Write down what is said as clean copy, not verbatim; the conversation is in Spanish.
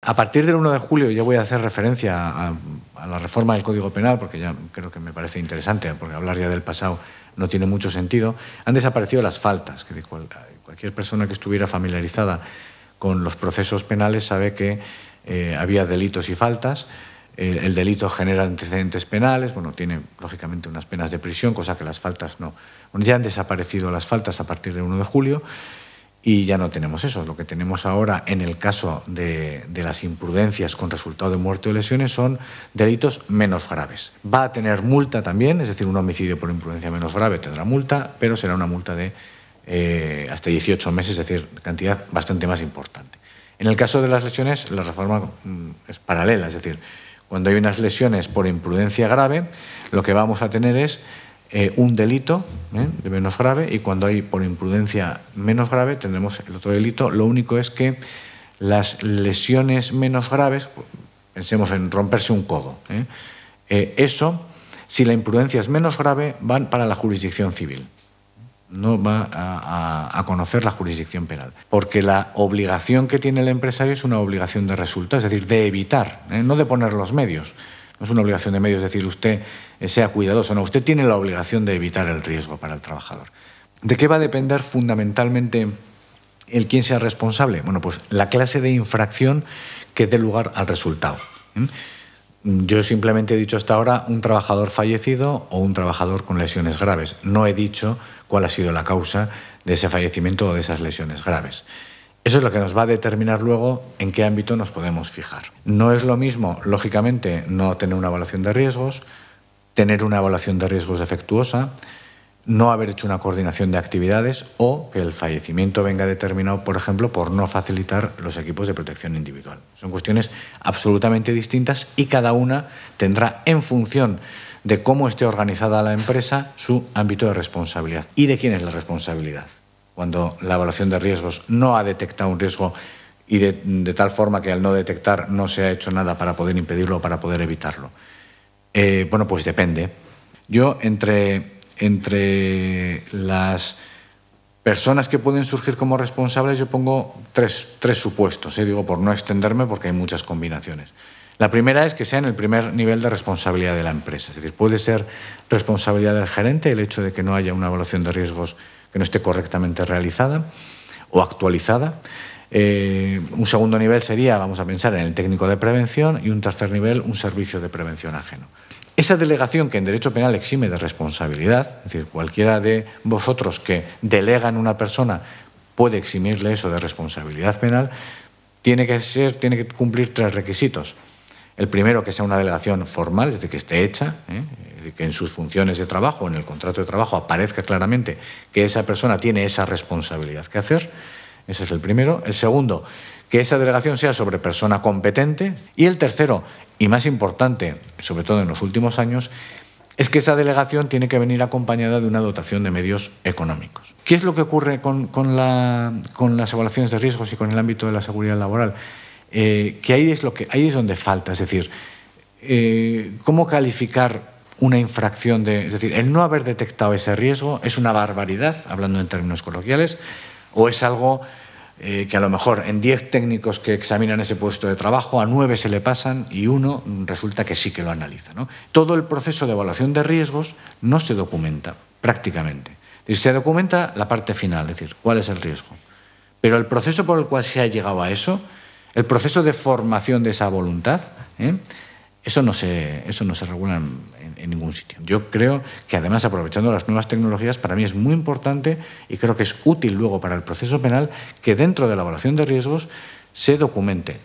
A partir del 1 de julio ya voy a hacer referencia a la reforma del Código Penal, porque ya creo que me parece interesante, porque hablar ya del pasado no tiene mucho sentido. Han desaparecido las faltas. Que cualquier persona que estuviera familiarizada con los procesos penales sabe que había delitos y faltas. El delito genera antecedentes penales, bueno, tiene lógicamente unas penas de prisión, cosa que las faltas no. Bueno, ya han desaparecido las faltas a partir del 1 de julio y ya no tenemos eso. Lo que tenemos ahora en el caso de las imprudencias con resultado de muerte o lesiones son delitos menos graves. Va a tener multa también, es decir, un homicidio por imprudencia menos grave tendrá multa, pero será una multa de hasta 18 meses, es decir, cantidad bastante más importante. En el caso de las lesiones, la reforma es paralela, es decir, cuando hay unas lesiones por imprudencia grave, lo que vamos a tener es un delito de menos grave, y cuando hay por imprudencia menos grave tendremos el otro delito. Lo único es que las lesiones menos graves, pensemos en romperse un codo, eso, si la imprudencia es menos grave, van para la jurisdicción civil. No va a conocer la jurisdicción penal, porque la obligación que tiene el empresario es una obligación de resultado, es decir, de evitar, no de poner los medios. No es una obligación de medios, es decir, usted sea cuidadoso, no, usted tiene la obligación de evitar el riesgo para el trabajador. ¿De qué va a depender fundamentalmente el quién sea responsable? Bueno, pues la clase de infracción que dé lugar al resultado. Yo simplemente he dicho hasta ahora un trabajador fallecido o un trabajador con lesiones graves. No he dicho cuál ha sido la causa de ese fallecimiento o de esas lesiones graves. Eso es lo que nos va a determinar luego en qué ámbito nos podemos fijar. No es lo mismo, lógicamente, no tener una evaluación de riesgos, tener una evaluación de riesgos defectuosa, no haber hecho una coordinación de actividades o que el fallecimiento venga determinado, por ejemplo, por no facilitar los equipos de protección individual. Son cuestiones absolutamente distintas y cada una tendrá, en función de cómo esté organizada la empresa, su ámbito de responsabilidad. ¿Y de quién es la responsabilidad? Cuando la evaluación de riesgos no ha detectado un riesgo y de tal forma que al no detectar no se ha hecho nada para poder impedirlo o para poder evitarlo. Bueno, pues depende. Yo, entre las personas que pueden surgir como responsables, yo pongo tres supuestos, digo por no extenderme porque hay muchas combinaciones. La primera es que sea en el primer nivel de responsabilidad de la empresa, es decir, puede ser responsabilidad del gerente el hecho de que no haya una evaluación de riesgos que no esté correctamente realizada o actualizada. Un segundo nivel sería, vamos a pensar, en el técnico de prevención, y un tercer nivel, un servicio de prevención ajeno. Esa delegación que en derecho penal exime de responsabilidad, es decir, cualquiera de vosotros que delega en una persona puede eximirle eso de responsabilidad penal, tiene que cumplir tres requisitos. El primero, que sea una delegación formal, es decir, que esté hecha, es decir, que en sus funciones de trabajo, en el contrato de trabajo, aparezca claramente que esa persona tiene esa responsabilidad que hacer. Ese es el primero. El segundo, que esa delegación sea sobre persona competente. Y el tercero, y más importante, sobre todo en los últimos años, es que esa delegación tiene que venir acompañada de una dotación de medios económicos. ¿Qué es lo que ocurre con las evaluaciones de riesgos y con el ámbito de la seguridad laboral? Que ahí es donde falta, es decir, ¿cómo calificar una infracción es decir, el no haber detectado ese riesgo es una barbaridad, hablando en términos coloquiales, o es algo que a lo mejor en 10 técnicos que examinan ese puesto de trabajo, a 9 se le pasan y uno resulta que sí que lo analiza, ¿no? Todo el proceso de evaluación de riesgos no se documenta prácticamente. Es decir, se documenta la parte final, es decir, cuál es el riesgo. Pero el proceso por el cual se ha llegado a eso, el proceso de formación de esa voluntad, eso no se regula en ningún sitio. Yo creo que, además, aprovechando las nuevas tecnologías, para mí es muy importante y creo que es útil luego para el proceso penal que dentro de la evaluación de riesgos se documente